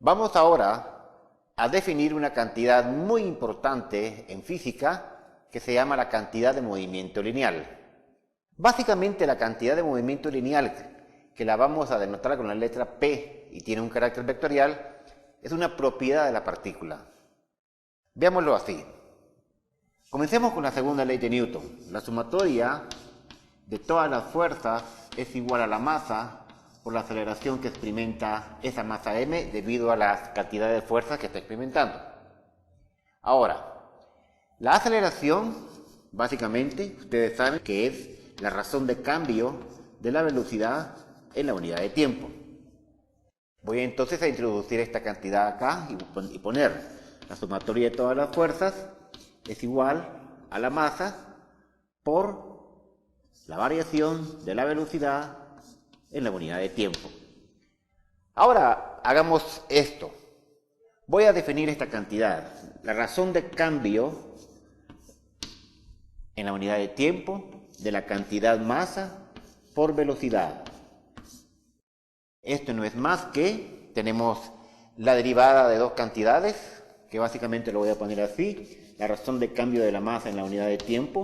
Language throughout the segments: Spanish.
Vamos ahora a definir una cantidad muy importante en física que se llama la cantidad de movimiento lineal. Básicamente la cantidad de movimiento lineal, que la vamos a denotar con la letra P y tiene un carácter vectorial, es una propiedad de la partícula. Veámoslo así. Comencemos con la segunda ley de Newton. La sumatoria de todas las fuerzas es igual a la masa por la aceleración que experimenta esa masa m debido a la cantidad de fuerzas que está experimentando. Ahora, la aceleración, básicamente, ustedes saben que es la razón de cambio de la velocidad en la unidad de tiempo. Voy entonces a introducir esta cantidad acá y poner la sumatoria de todas las fuerzas es igual a la masa por la variación de la velocidad en la unidad de tiempo. Ahora hagamos esto. Voy a definir esta cantidad. La razón de cambio en la unidad de tiempo de la cantidad masa por velocidad. Esto no es más que, tenemos la derivada de dos cantidades, que básicamente lo voy a poner así, la razón de cambio de la masa en la unidad de tiempo,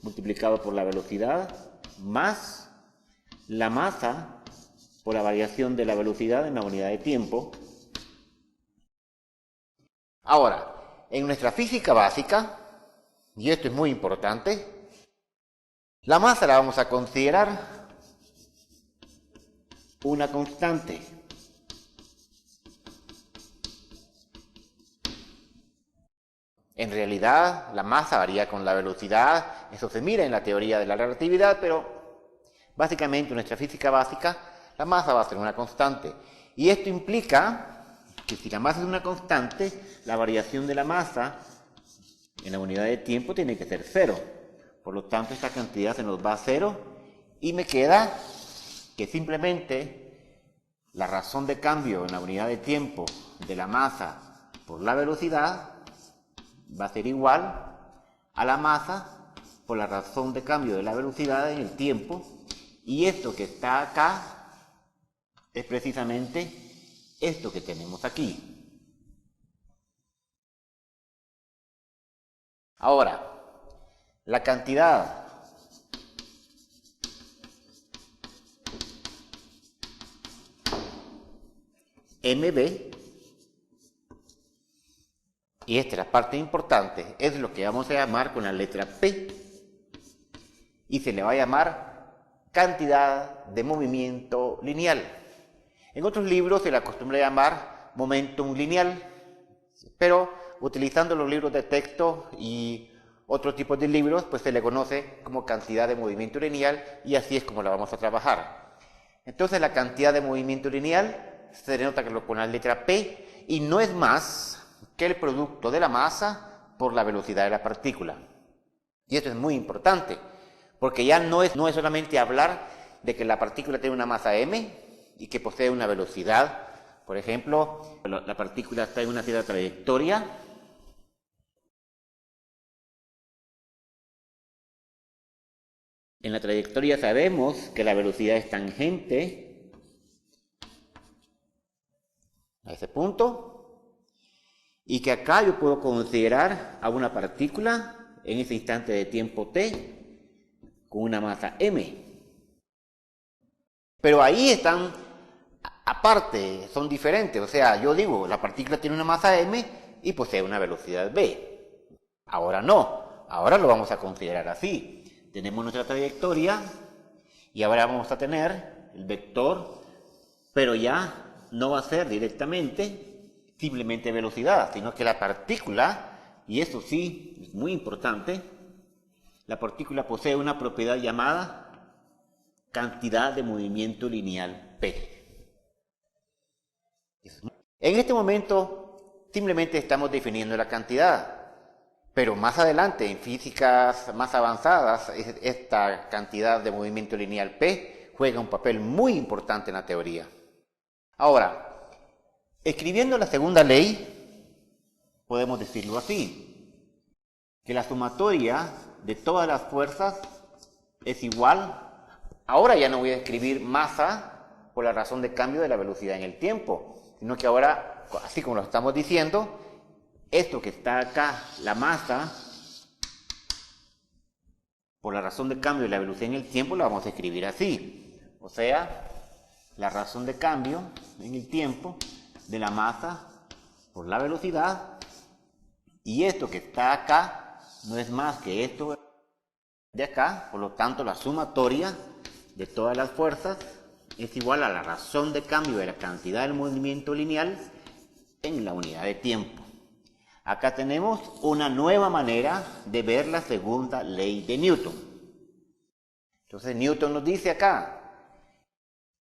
multiplicado por la velocidad, más la masa por la variación de la velocidad en la unidad de tiempo. Ahora, en nuestra física básica, y esto es muy importante, la masa la vamos a considerar una constante. En realidad, la masa varía con la velocidad, eso se mira en la teoría de la relatividad, pero básicamente en nuestra física básica, la masa va a ser una constante. Y esto implica que si la masa es una constante, la variación de la masa en la unidad de tiempo tiene que ser 0. Por lo tanto, esta cantidad se nos va a 0 y me queda que simplemente la razón de cambio en la unidad de tiempo de la masa por la velocidad va a ser igual a la masa por la razón de cambio de la velocidad en el tiempo, y esto que está acá es precisamente esto que tenemos aquí. Ahora, la cantidad mb, y esta es la parte importante, es lo que vamos a llamar con la letra P, y se le va a llamar cantidad de movimiento lineal. En otros libros se le acostumbra llamar momentum lineal, pero utilizando los libros de texto y otros tipos de libros, pues se le conoce como cantidad de movimiento lineal, y así es como la vamos a trabajar. Entonces la cantidad de movimiento lineal se denota con la letra P y no es más que el producto de la masa por la velocidad de la partícula. Y esto es muy importante, porque ya no es solamente hablar de que la partícula tiene una masa m y que posee una velocidad. Por ejemplo, la partícula está en una cierta trayectoria. En la trayectoria sabemos que la velocidad es tangente a ese punto, y que acá yo puedo considerar a una partícula en ese instante de tiempo t con una masa m. Pero ahí están aparte, son diferentes. O sea, yo digo, la partícula tiene una masa m y posee una velocidad v. Ahora no, ahora lo vamos a considerar así. Tenemos nuestra trayectoria y ahora vamos a tener el vector, pero ya no va a ser directamente simplemente velocidad, sino que la partícula, y eso sí es muy importante, la partícula posee una propiedad llamada cantidad de movimiento lineal P. En este momento simplemente estamos definiendo la cantidad, pero más adelante en físicas más avanzadas esta cantidad de movimiento lineal P juega un papel muy importante en la teoría. Ahora, escribiendo la segunda ley, podemos decirlo así, que la sumatoria de todas las fuerzas es igual. Ahora ya no voy a escribir masa por la razón de cambio de la velocidad en el tiempo, sino que ahora así como lo estamos diciendo, esto que está acá, la masa, por la razón de cambio de la velocidad en el tiempo, la vamos a escribir así. O sea, la razón de cambio en el tiempo de la masa por la velocidad, y esto que está acá no es más que esto de acá, por lo tanto la sumatoria de todas las fuerzas es igual a la razón de cambio de la cantidad del movimiento lineal en la unidad de tiempo. Acá tenemos una nueva manera de ver la segunda ley de Newton. Entonces Newton nos dice acá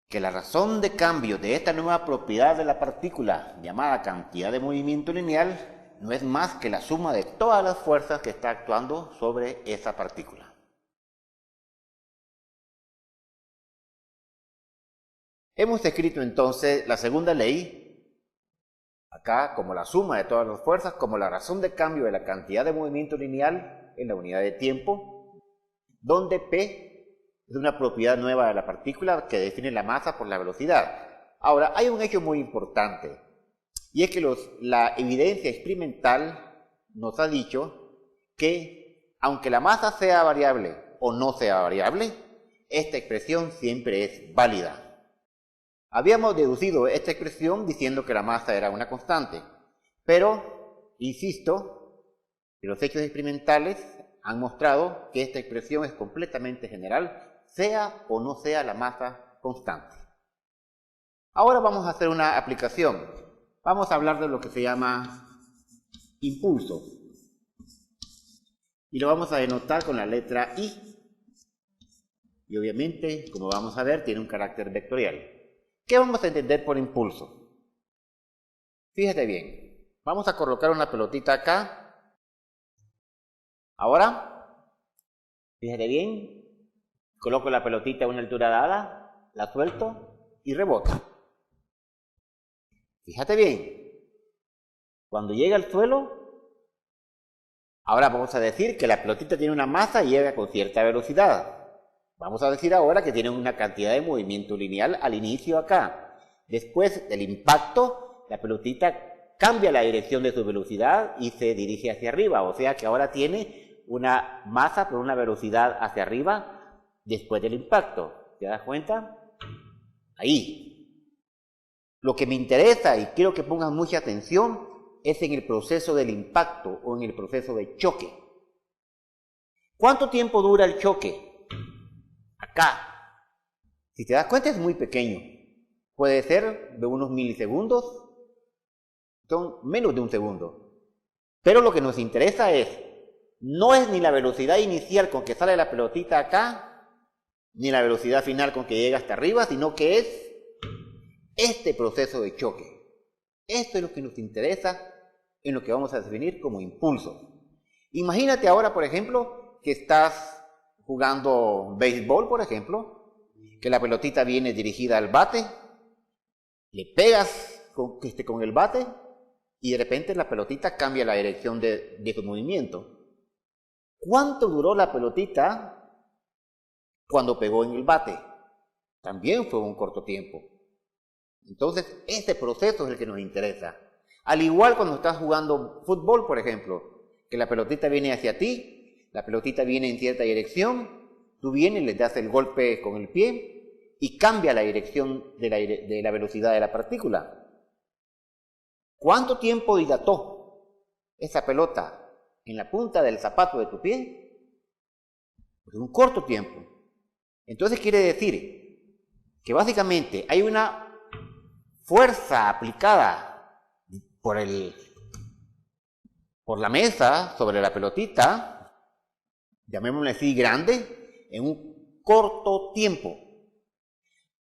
que la razón de cambio de esta nueva propiedad de la partícula llamada cantidad de movimiento lineal no es más que la suma de todas las fuerzas que está actuando sobre esa partícula. Hemos escrito entonces la segunda ley acá como la suma de todas las fuerzas, como la razón de cambio de la cantidad de movimiento lineal en la unidad de tiempo, donde P es una propiedad nueva de la partícula que define la masa por la velocidad. Ahora, hay un hecho muy importante, y es que la evidencia experimental nos ha dicho que, aunque la masa sea variable o no sea variable, esta expresión siempre es válida. Habíamos deducido esta expresión diciendo que la masa era una constante, pero, insisto, que los hechos experimentales han mostrado que esta expresión es completamente general, sea o no sea la masa constante. Ahora vamos a hacer una aplicación. Vamos a hablar de lo que se llama impulso. Y lo vamos a denotar con la letra I. Y obviamente, como vamos a ver, tiene un carácter vectorial. ¿Qué vamos a entender por impulso? Fíjate bien. Vamos a colocar una pelotita acá. Ahora, fíjate bien. Coloco la pelotita a una altura dada, la suelto y rebota. Fíjate bien. Cuando llega al suelo, ahora vamos a decir que la pelotita tiene una masa y llega con cierta velocidad. Vamos a decir ahora que tiene una cantidad de movimiento lineal al inicio acá. Después del impacto, la pelotita cambia la dirección de su velocidad y se dirige hacia arriba. O sea que ahora tiene una masa por una velocidad hacia arriba después del impacto. ¿Te das cuenta? Ahí. Lo que me interesa y quiero que pongan mucha atención es en el proceso del impacto o en el proceso de choque. ¿Cuánto tiempo dura el choque? Acá. Si te das cuenta es muy pequeño. Puede ser de unos milisegundos, son menos de un segundo. Pero lo que nos interesa no es ni la velocidad inicial con que sale la pelotita acá, ni la velocidad final con que llega hasta arriba, sino que es este proceso de choque. Esto es lo que nos interesa en lo que vamos a definir como impulso. Imagínate ahora, por ejemplo, que estás jugando béisbol, por ejemplo, que la pelotita viene dirigida al bate, le pegas con el bate y de repente la pelotita cambia la dirección de su movimiento. ¿Cuánto duró la pelotita cuando pegó en el bate? También fue un corto tiempo. Entonces, este proceso es el que nos interesa. Al igual cuando estás jugando fútbol, por ejemplo, que la pelotita viene hacia ti, la pelotita viene en cierta dirección, tú vienes, le das el golpe con el pie y cambia la dirección de la velocidad de la partícula. ¿Cuánto tiempo dilató esa pelota en la punta del zapato de tu pie? Pues un corto tiempo. Entonces quiere decir que básicamente hay una fuerza aplicada por la mesa sobre la pelotita, llamémosle así, grande, en un corto tiempo.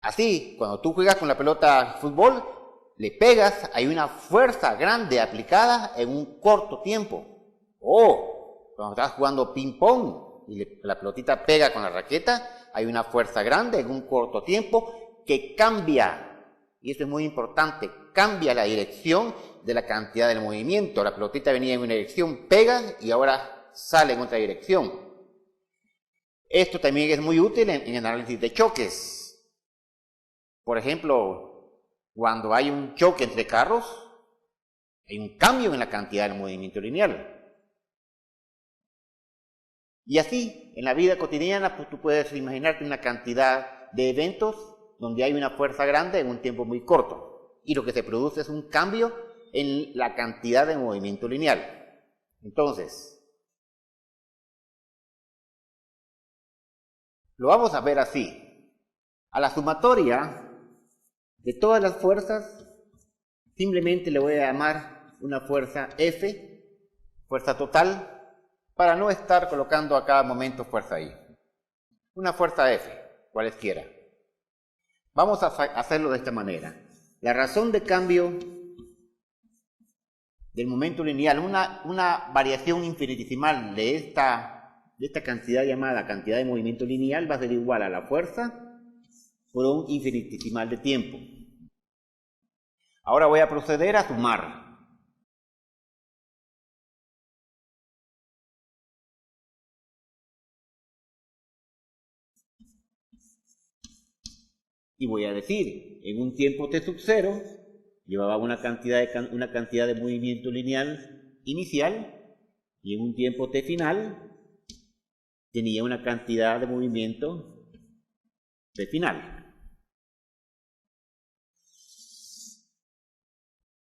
Así, cuando tú juegas con la pelota de fútbol, le pegas, hay una fuerza grande aplicada en un corto tiempo. O cuando estás jugando ping-pong y la pelotita pega con la raqueta, hay una fuerza grande en un corto tiempo que cambia, y esto es muy importante, cambia la dirección de la cantidad del movimiento. La pelotita venía en una dirección, pega y ahora sale en otra dirección. Esto también es muy útil en el análisis de choques. Por ejemplo, cuando hay un choque entre carros, Hay un cambio en la cantidad del movimiento lineal. Y así, en la vida cotidiana, pues tú puedes imaginarte una cantidad de eventos donde hay una fuerza grande en un tiempo muy corto. Y lo que se produce es un cambio en la cantidad de movimiento lineal. Entonces, lo vamos a ver así. A la sumatoria de todas las fuerzas, simplemente le voy a llamar una fuerza F, fuerza total, para no estar colocando a cada momento fuerza I. Una fuerza F, cualesquiera. Vamos a hacerlo de esta manera. La razón de cambio del momento lineal, una variación infinitesimal de esta cantidad llamada cantidad de movimiento lineal va a ser igual a la fuerza por un infinitesimal de tiempo. Ahora voy a proceder a sumar. Y voy a decir, en un tiempo t sub 0, llevaba una cantidad de movimiento lineal inicial, y en un tiempo t final, tenía una cantidad de movimiento t final.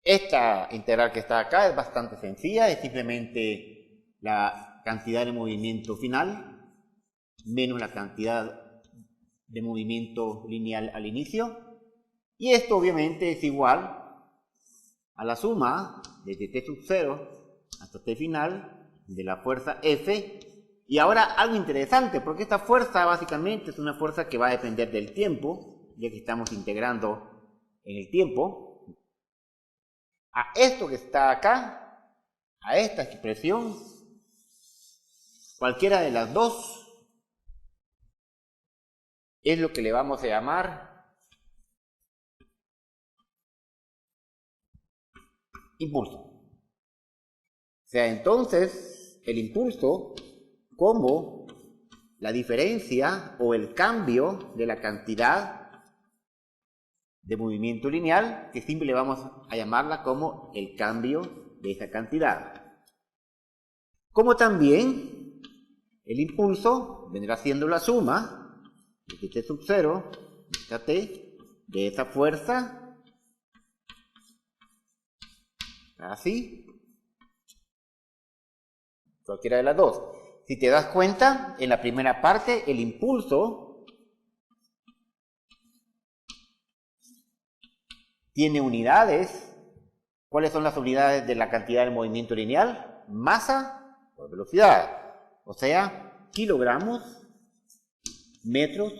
Esta integral que está acá es bastante sencilla, es simplemente la cantidad de movimiento final menos la cantidad de movimiento lineal al inicio, y esto obviamente es igual a la suma desde t sub 0 hasta t final de la fuerza F. Y ahora algo interesante, porque esta fuerza básicamente es una fuerza que va a depender del tiempo, ya que estamos integrando en el tiempo. A esto que está acá, a esta expresión, cualquiera de las dos es lo que le vamos a llamar impulso. O sea, entonces, el impulso como la diferencia o el cambio de la cantidad de movimiento lineal, que siempre le vamos a llamarla como el cambio de esa cantidad. Como también el impulso vendrá siendo la suma de t sub 0 hasta t de esa fuerza, así, cualquiera de las dos. Si te das cuenta, en la primera parte el impulso tiene unidades. ¿Cuáles son las unidades de la cantidad de movimiento lineal? Masa por velocidad, o sea, kilogramos metros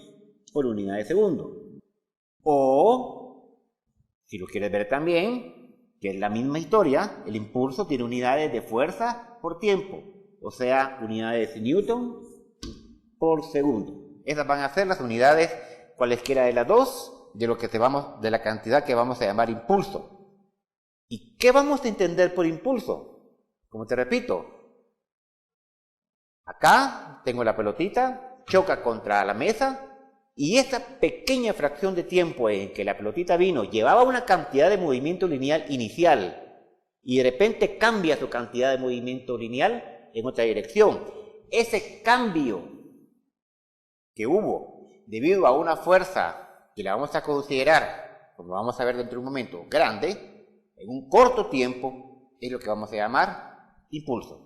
por unidad de segundo. O, si lo quieres ver también, que es la misma historia, el impulso tiene unidades de fuerza por tiempo, o sea, unidades de Newton por segundo. Esas van a ser las unidades, cualesquiera de las dos, de la cantidad que vamos a llamar impulso. ¿Y qué vamos a entender por impulso? Como te repito, acá tengo la pelotita, choca contra la mesa, y esta pequeña fracción de tiempo en que la pelotita vino llevaba una cantidad de movimiento lineal inicial y de repente cambia su cantidad de movimiento lineal en otra dirección. Ese cambio que hubo debido a una fuerza que la vamos a considerar, como vamos a ver dentro de un momento, grande, en un corto tiempo, es lo que vamos a llamar impulso.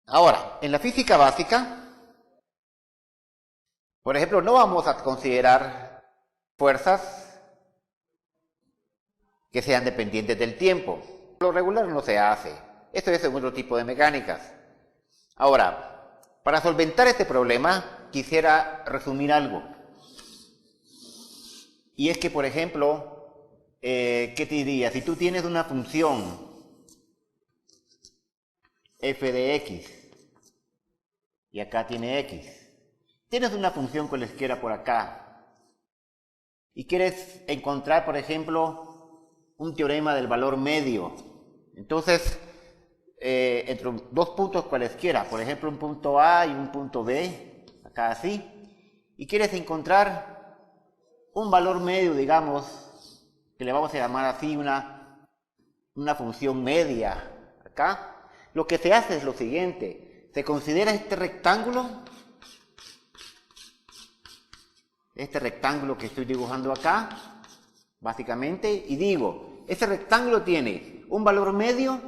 Ahora, en la física básica, por ejemplo, no vamos a considerar fuerzas que sean dependientes del tiempo. Lo regular no se hace. Esto es otro tipo de mecánicas. Ahora, para solventar este problema, quisiera resumir algo. Y es que, por ejemplo, ¿qué te diría? Si tú tienes una función f de x, y acá tiene x. Tienes una función cualesquiera por acá, y quieres encontrar, por ejemplo, un teorema del valor medio. Entonces, entre dos puntos cualesquiera, por ejemplo, un punto A y un punto B, acá así, y quieres encontrar un valor medio, digamos, que le vamos a llamar así una función media acá, lo que se hace es lo siguiente: se considera este rectángulo que estoy dibujando acá, básicamente, y digo, ese rectángulo tiene un valor medio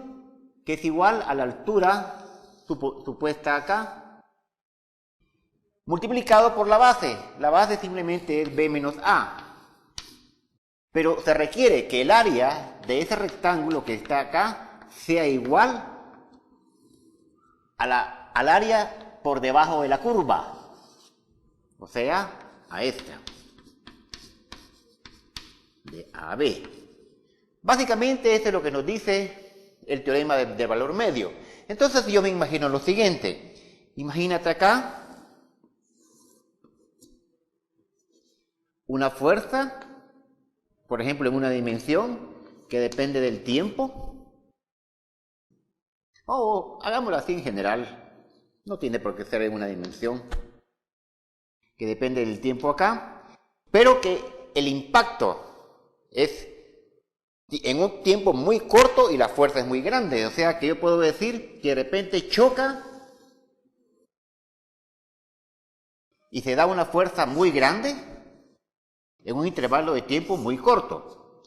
que es igual a la altura supuesta acá, multiplicado por la base. La base simplemente es b menos a. Pero se requiere que el área de ese rectángulo que está acá sea igual al área por debajo de la curva. O sea, a esta. De A a B. Básicamente esto es lo que nos dice el teorema de valor medio. Entonces yo me imagino lo siguiente. Imagínate acá una fuerza, por ejemplo, en una dimensión que depende del tiempo. O hagámoslo así en general. No tiene por qué ser en una dimensión que depende del tiempo acá, pero que el impacto es en un tiempo muy corto y la fuerza es muy grande. O sea que yo puedo decir que de repente choca y se da una fuerza muy grande en un intervalo de tiempo muy corto.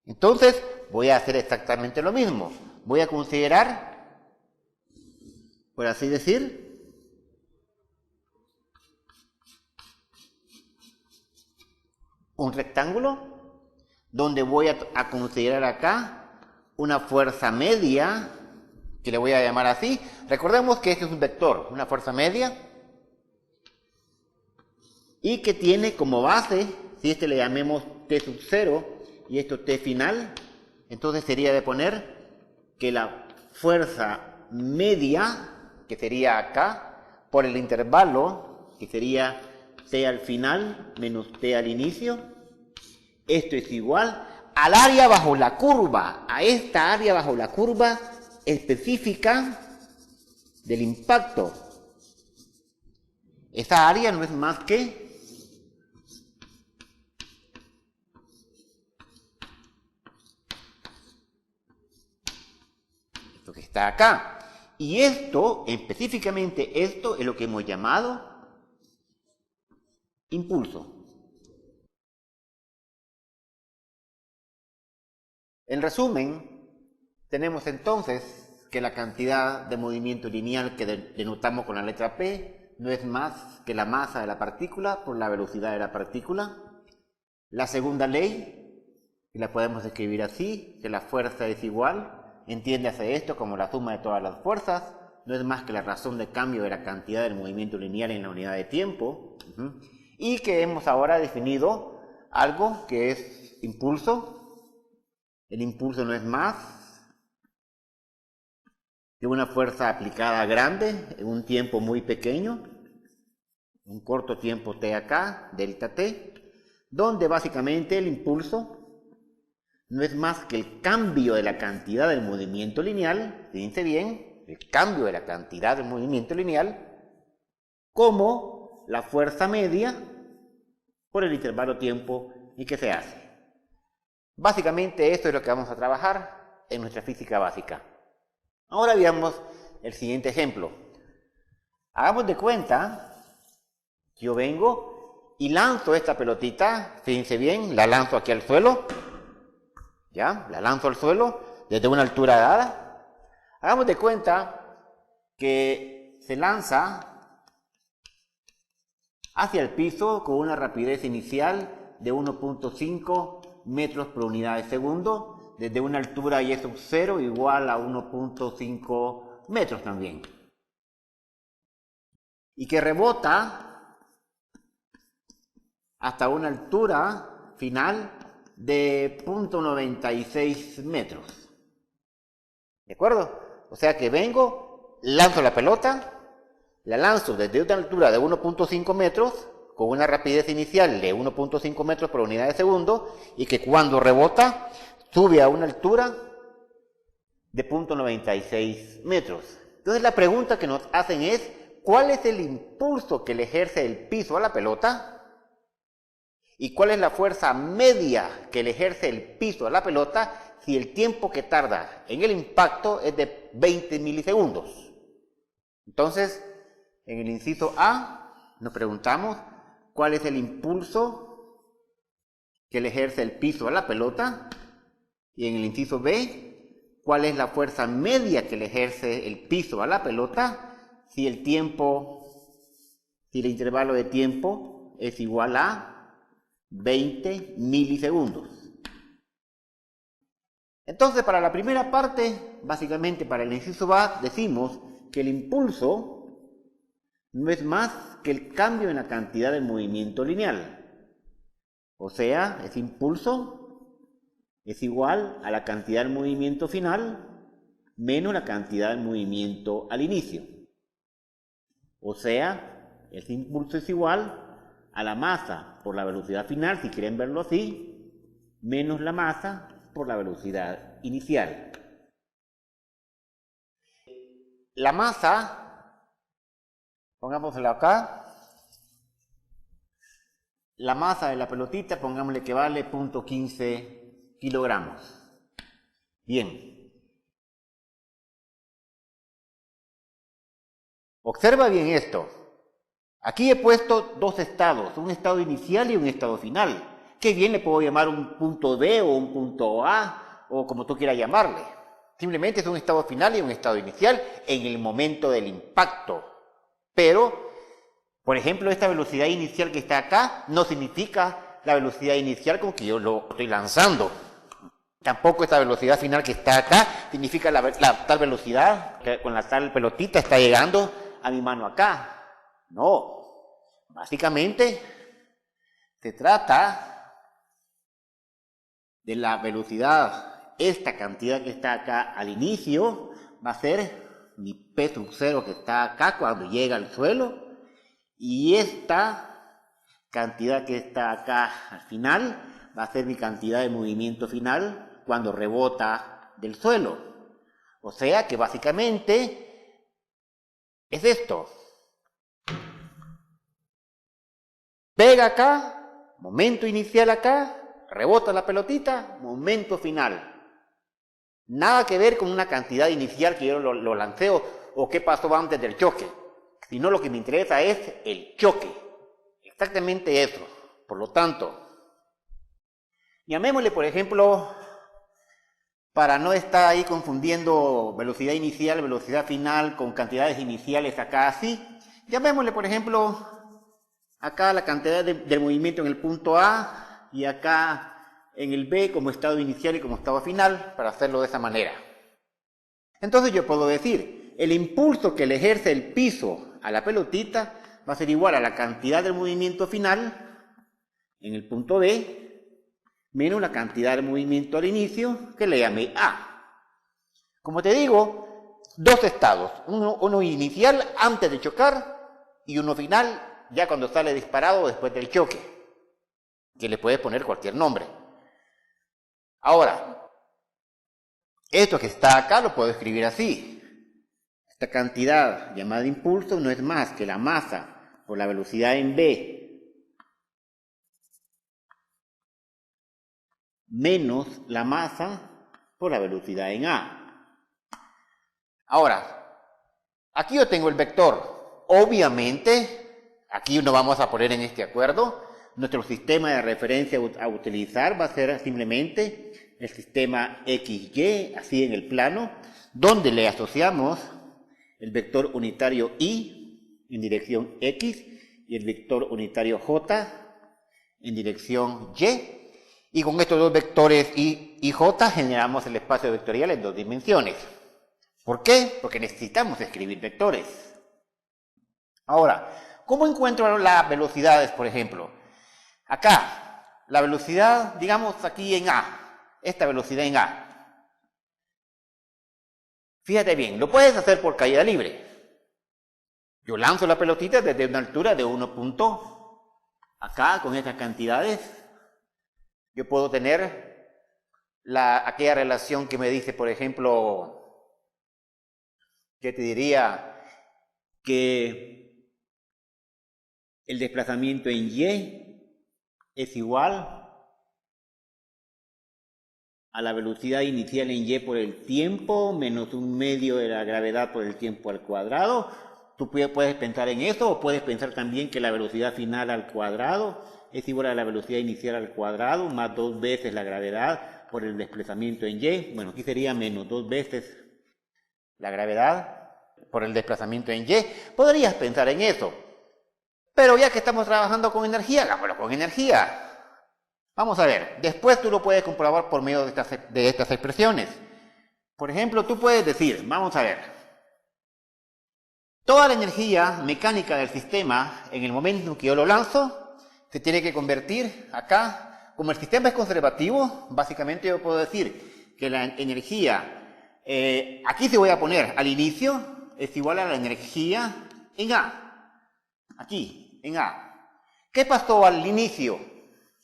Entonces voy a hacer exactamente lo mismo. Voy a considerar, por así decir, un rectángulo donde voy a considerar acá una fuerza media, que le voy a llamar así. Recordemos que este es un vector, una fuerza media, y que tiene como base, si este le llamemos t sub 0 y esto t final, entonces sería de poner que la fuerza media, que sería acá, por el intervalo, que sería t al final menos t al inicio, esto es igual al área bajo la curva, a esta área bajo la curva específica del impacto. Esta área no es más que esto que está acá. Y esto, específicamente esto, es lo que hemos llamado impulso. En resumen, tenemos entonces que la cantidad de movimiento lineal que denotamos con la letra P no es más que la masa de la partícula por la velocidad de la partícula. La segunda ley, y la podemos escribir así, que la fuerza es igual, entiéndase esto como la suma de todas las fuerzas, no es más que la razón de cambio de la cantidad del movimiento lineal en la unidad de tiempo. Y que hemos ahora definido algo que es impulso. El impulso no es más que una fuerza aplicada grande en un tiempo muy pequeño, un corto tiempo t acá, delta t, donde básicamente el impulso no es más que el cambio de la cantidad del movimiento lineal, fíjense bien, el cambio de la cantidad del movimiento lineal, como la fuerza media por el intervalo tiempo en que se hace. Básicamente esto es lo que vamos a trabajar en nuestra física básica. Ahora veamos el siguiente ejemplo. Hagamos de cuenta que yo vengo y lanzo esta pelotita, fíjense bien, la lanzo aquí al suelo, ¿ya? La lanzo al suelo desde una altura dada. Hagamos de cuenta que se lanza hacia el piso con una rapidez inicial de 1.5 metros por unidad de segundo, desde una altura y sub 0 igual a 1.5 metros también. Y que rebota hasta una altura final de 0.96 metros. ¿De acuerdo? O sea que vengo, lanzo la pelota, la lanzo desde una altura de 1.5 metros, con una rapidez inicial de 1.5 metros por unidad de segundo, y que cuando rebota sube a una altura de 0.96 metros. Entonces la pregunta que nos hacen es, ¿cuál es el impulso que le ejerce el piso a la pelota? ¿Y cuál es la fuerza media que le ejerce el piso a la pelota si el tiempo que tarda en el impacto es de 20 milisegundos? Entonces, en el inciso A nos preguntamos cuál es el impulso que le ejerce el piso a la pelota, y en el inciso B, cuál es la fuerza media que le ejerce el piso a la pelota si el intervalo de tiempo es igual a 20 milisegundos. Entonces, para la primera parte, básicamente para el inciso A, decimos que el impulso no es más que el cambio en la cantidad de movimiento lineal. O sea, ese impulso es igual a la cantidad de movimiento final menos la cantidad de movimiento al inicio. O sea, ese impulso es igual a la masa por la velocidad final, si quieren verlo así, menos la masa por la velocidad inicial. La masa, pongámosla acá, la masa de la pelotita, pongámosle que vale 0.15 kilogramos. Bien. Observa bien esto. Aquí he puesto dos estados, un estado inicial y un estado final, que bien le puedo llamar un punto D o un punto A, o como tú quieras llamarle. Simplemente es un estado final y un estado inicial en el momento del impacto. Pero, por ejemplo, esta velocidad inicial que está acá no significa la velocidad inicial con que yo lo estoy lanzando. Tampoco esta velocidad final que está acá significa la tal velocidad que con la tal pelotita está llegando a mi mano acá. No, básicamente se trata de la velocidad, esta cantidad que está acá al inicio va a ser mi P sub 0 que está acá cuando llega al suelo, y esta cantidad que está acá al final va a ser mi cantidad de movimiento final cuando rebota del suelo. O sea que básicamente es esto. Pega acá, momento inicial acá, rebota la pelotita, momento final. Nada que ver con una cantidad inicial que yo lo lancé o qué pasó antes del choque, sino lo que me interesa es el choque. Exactamente eso. Por lo tanto, llamémosle, por ejemplo, para no estar ahí confundiendo velocidad inicial, velocidad final con cantidades iniciales acá así, llamémosle, por ejemplo, acá la cantidad del movimiento en el punto A y acá en el B como estado inicial y como estado final, para hacerlo de esa manera. Entonces yo puedo decir, el impulso que le ejerce el piso a la pelotita va a ser igual a la cantidad del movimiento final en el punto B menos la cantidad de movimiento al inicio que le llamé A. Como te digo, dos estados, uno inicial antes de chocar y uno final ya cuando sale disparado después del choque, que le puedes poner cualquier nombre. Ahora, esto que está acá lo puedo escribir así. Esta cantidad llamada impulso no es más que la masa por la velocidad en B menos la masa por la velocidad en A. Ahora, aquí yo tengo el vector. Obviamente, aquí no vamos a poner en este acuerdo. Nuestro sistema de referencia a utilizar va a ser simplemente el sistema XY, así en el plano, donde le asociamos el vector unitario Y en dirección X y el vector unitario J en dirección Y. Y con estos dos vectores Y y J generamos el espacio vectorial en dos dimensiones. ¿Por qué? Porque necesitamos escribir vectores. Ahora, ¿cómo encuentro las velocidades, por ejemplo? Acá, la velocidad, digamos aquí en A, esta velocidad en A. Fíjate bien, lo puedes hacer por caída libre. Yo lanzo la pelotita desde una altura de 1 punto. Acá, con estas cantidades, yo puedo tener aquella relación que me dice, por ejemplo, que te diría que el desplazamiento en Y es igual a la velocidad inicial en y por el tiempo menos 1/2 de la gravedad por el tiempo al cuadrado. Tú puedes pensar en eso, o puedes pensar también que la velocidad final al cuadrado es igual a la velocidad inicial al cuadrado más 2 veces la gravedad por el desplazamiento en y. Bueno, aquí sería menos 2 veces la gravedad por el desplazamiento en y. Podrías pensar en eso, pero ya que estamos trabajando con energía, hagámoslo con energía. Vamos a ver, después tú lo puedes comprobar por medio de estas expresiones. Por ejemplo, tú puedes decir, vamos a ver, toda la energía mecánica del sistema, en el momento en que yo lo lanzo, se tiene que convertir acá. Como el sistema es conservativo, básicamente yo puedo decir que la energía, aquí se voy a poner al inicio, es igual a la energía en A. Aquí, en A. ¿Qué pasó al inicio?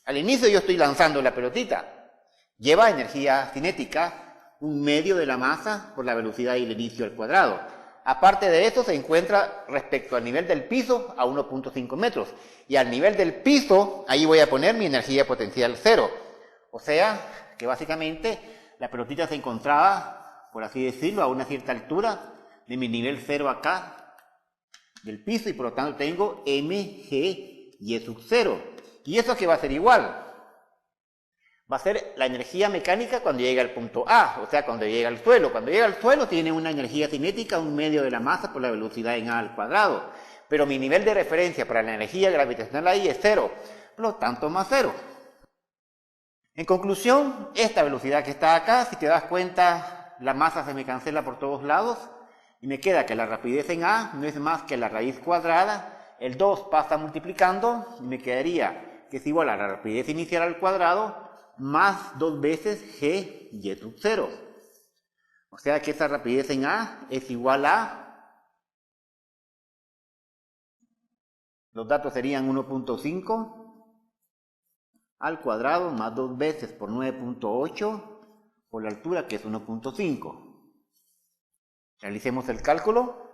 Al inicio yo estoy lanzando la pelotita. Lleva energía cinética, 1/2 de la masa por la velocidad y el inicio al cuadrado. Aparte de eso se encuentra respecto al nivel del piso a 1.5 metros. Y al nivel del piso, ahí voy a poner mi energía potencial 0. O sea, que básicamente la pelotita se encontraba, por así decirlo, a una cierta altura de mi nivel 0 acá, del piso, y por lo tanto tengo mg y sub 0. ¿Y eso qué va a ser igual? Va a ser la energía mecánica cuando llega al punto A, o sea, cuando llega al suelo. Cuando llega al suelo tiene una energía cinética, 1/2 de la masa por la velocidad en A al cuadrado. Pero mi nivel de referencia para la energía gravitacional ahí es 0, por lo tanto más 0. En conclusión, esta velocidad que está acá, si te das cuenta, la masa se me cancela por todos lados y me queda que la rapidez en A no es más que la raíz cuadrada. El 2 pasa multiplicando y me quedaría que es igual a la rapidez inicial al cuadrado más 2 veces g y sub 0. O sea que esa rapidez en A es igual a, los datos serían 1.5 al cuadrado más 2 veces por 9.8 por la altura, que es 1.5. Realicemos el cálculo.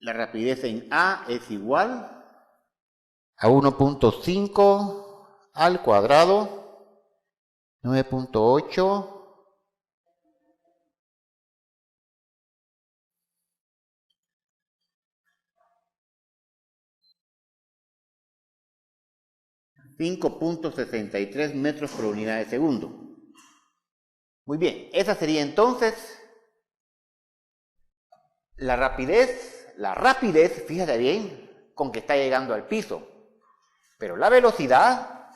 La rapidez en A es igual a 1.5 al cuadrado, 9.8 5.63 metros por unidad de segundo. Muy bien, esa sería entonces la rapidez, fíjate bien, con que está llegando al piso. Pero la velocidad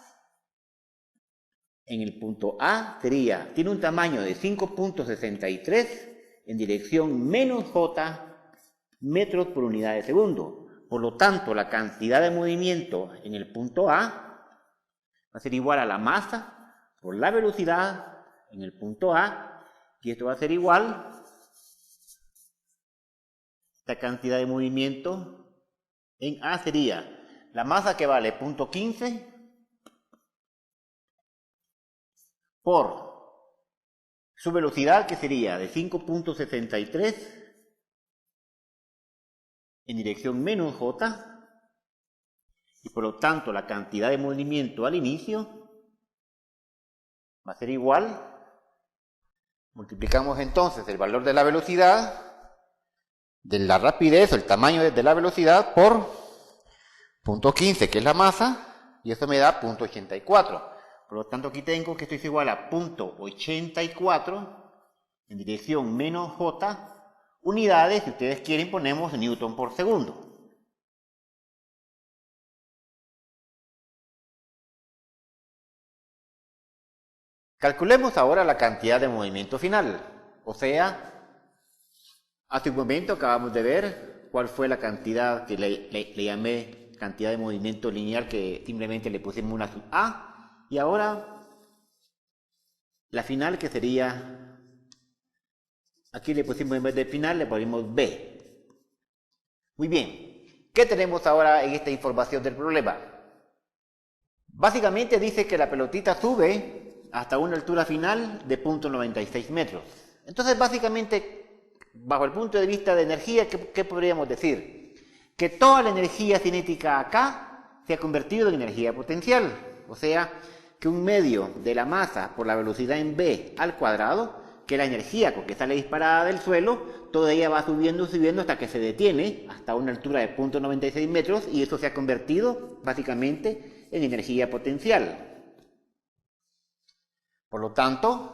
en el punto A tiene un tamaño de 5.63 en dirección menos j metros por unidad de segundo. Por lo tanto, la cantidad de movimiento en el punto A va a ser igual a la masa por la velocidad en el punto A, y esto va a ser igual esta cantidad de movimiento en A sería la masa, que vale 0.15 por su velocidad, que sería de 5.63 en dirección menos j, y por lo tanto la cantidad de movimiento al inicio va a ser igual. Multiplicamos entonces el valor de la velocidad, de la rapidez, o el tamaño de la velocidad, por 0.15, que es la masa, y eso me da 0.84. Por lo tanto, aquí tengo que esto es igual a 0.84 en dirección menos j, unidades, si ustedes quieren ponemos newton por segundo. Calculemos ahora la cantidad de movimiento final, o sea, hace un momento acabamos de ver cuál fue la cantidad que le llamé cantidad de movimiento lineal, que simplemente le pusimos una sub A, y ahora la final, que sería, aquí le pusimos en vez de final, le ponemos B. Muy bien, ¿qué tenemos ahora en esta información del problema? Básicamente dice que la pelotita sube hasta una altura final de 0.96 metros. Entonces, básicamente, bajo el punto de vista de energía, ¿qué podríamos decir? Que toda la energía cinética acá se ha convertido en energía potencial. O sea, que un medio de la masa por la velocidad en v al cuadrado, que es la energía con que sale disparada del suelo, toda ella va subiendo hasta que se detiene, hasta una altura de 0.96 metros, y eso se ha convertido básicamente en energía potencial. Por lo tanto,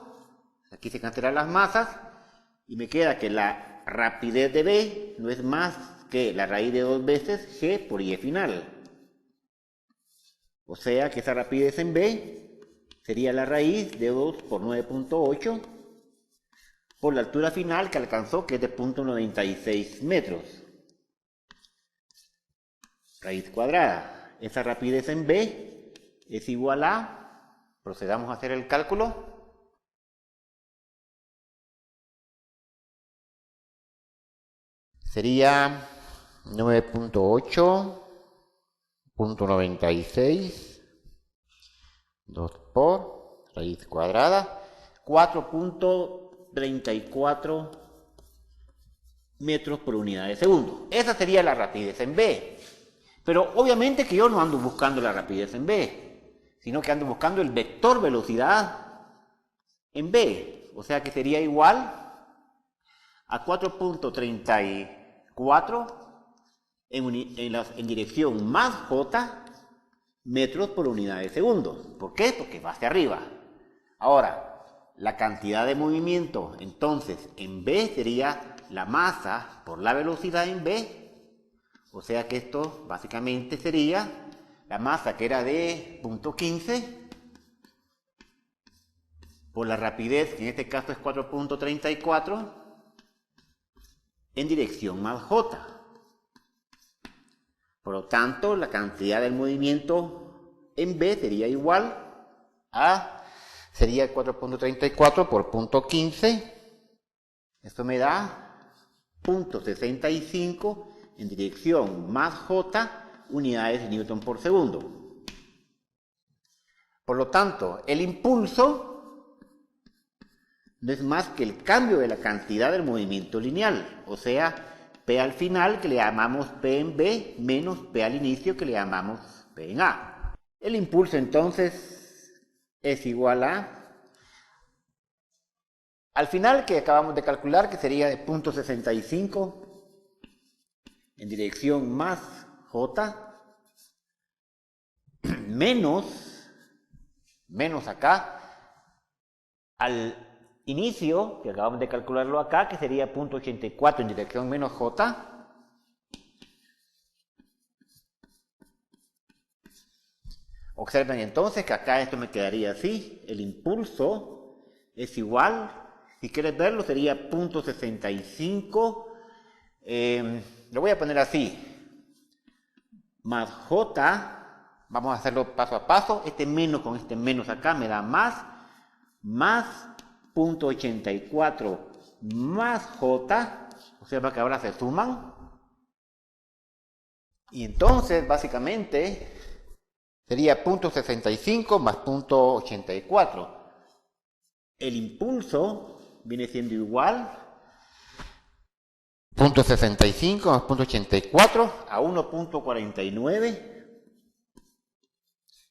aquí se cancelan las masas, y me queda que la rapidez de v no es más que la raíz de 2 veces g por y final. O sea que esa rapidez en v sería la raíz de 2 por 9.8 por la altura final que alcanzó, que es de 0.96 metros. Raíz cuadrada. Esa rapidez en v es igual a, procedamos a hacer el cálculo, sería 9.8.96, 2 por raíz cuadrada, 4.34 metros por unidad de segundo. Esa sería la rapidez en v. Pero obviamente que yo no ando buscando la rapidez en v, sino que ando buscando el vector velocidad en v. O sea que sería igual a 4.34 en dirección más j metros por unidad de segundo. ¿Por qué? Porque va hacia arriba. Ahora, la cantidad de movimiento, entonces, en v sería la masa por la velocidad en v. O sea que esto básicamente sería la masa, que era de 0.15, por la rapidez, que en este caso es 4.34, en dirección más j. Por lo tanto, la cantidad del movimiento en v sería igual a, sería 4.34 por 0.15, esto me da 0.65 en dirección más j unidades de newton por segundo. Por lo tanto, el impulso no es más que el cambio de la cantidad del movimiento lineal, o sea, P al final, que le llamamos P en B, menos P al inicio, que le llamamos P en A. El impulso, entonces, es igual a, al final, que acabamos de calcular, que sería de 0.65 en dirección más J, menos acá, al inicio, que acabamos de calcularlo acá, que sería 0.84 en dirección menos j. Observen entonces que acá esto me quedaría así. El impulso es igual, si quieres verlo, sería 0.65. Lo voy a poner así. Más j. Vamos a hacerlo paso a paso. Este menos con este menos acá me da más 0.84 más j, observa que ahora se suman, y entonces básicamente sería 0.65 más 0.84. El impulso viene siendo igual 0.65 más 0.84 a 1.49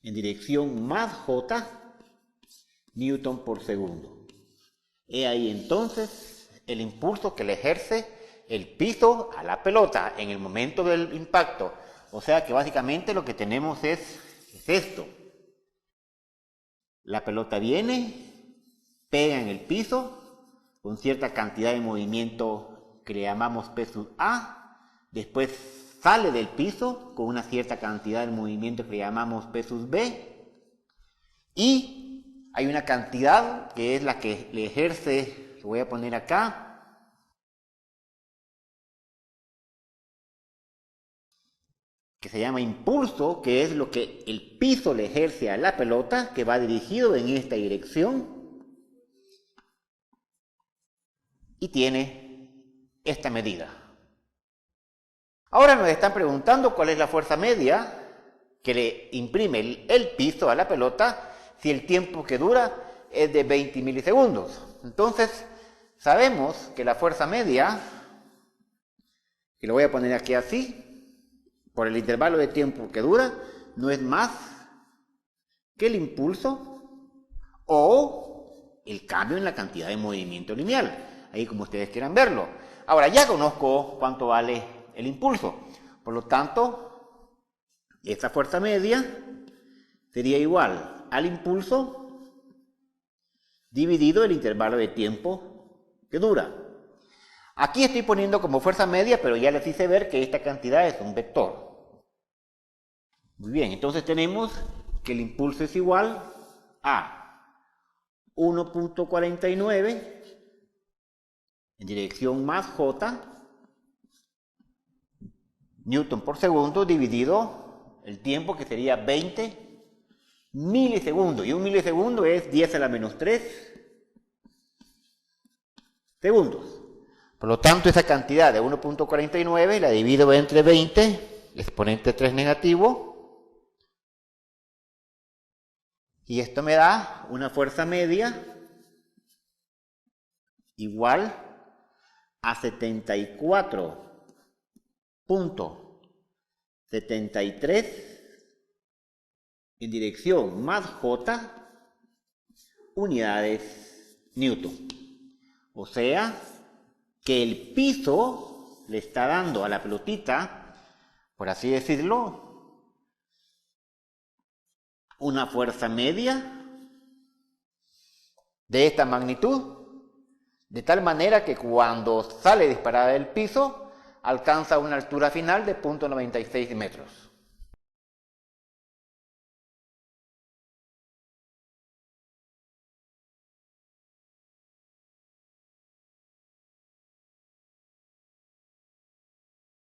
en dirección más j newton por segundo. He ahí entonces el impulso que le ejerce el piso a la pelota en el momento del impacto. O sea que básicamente lo que tenemos es esto. La pelota viene, pega en el piso con cierta cantidad de movimiento que le llamamos P sub A, después sale del piso con una cierta cantidad de movimiento que le llamamos P sub B, y hay una cantidad que es la que le ejerce, lo voy a poner acá, que se llama impulso, que es lo que el piso le ejerce a la pelota, que va dirigido en esta dirección, y tiene esta medida. Ahora nos están preguntando cuál es la fuerza media que le imprime el piso a la pelota, si el tiempo que dura es de 20 milisegundos. Entonces, Sabemos que la fuerza media, y lo voy a poner aquí así, por el intervalo de tiempo que dura, no es más que el impulso o el cambio en la cantidad de movimiento lineal, ahí como ustedes quieran verlo. Ahora, ya conozco cuánto vale el impulso, por lo tanto, esta fuerza media sería igual al impulso dividido el intervalo de tiempo que dura. Aquí estoy poniendo como fuerza media, pero ya les hice ver que esta cantidad es un vector. Muy bien, entonces tenemos que el impulso es igual a 1.49 en dirección más J, newton por segundo, dividido el tiempo, que sería 20 milisegundos. Y un milisegundo es 10 a la menos 3 segundos. Por lo tanto, esa cantidad de 1.49 la divido entre 20, exponente 3 negativo, y esto me da una fuerza media igual a 74.73 en dirección más J unidades Newton. O sea, que el piso le está dando a la pelotita, por así decirlo, una fuerza media de esta magnitud, de tal manera que cuando sale disparada del piso, alcanza una altura final de 0.96 metros.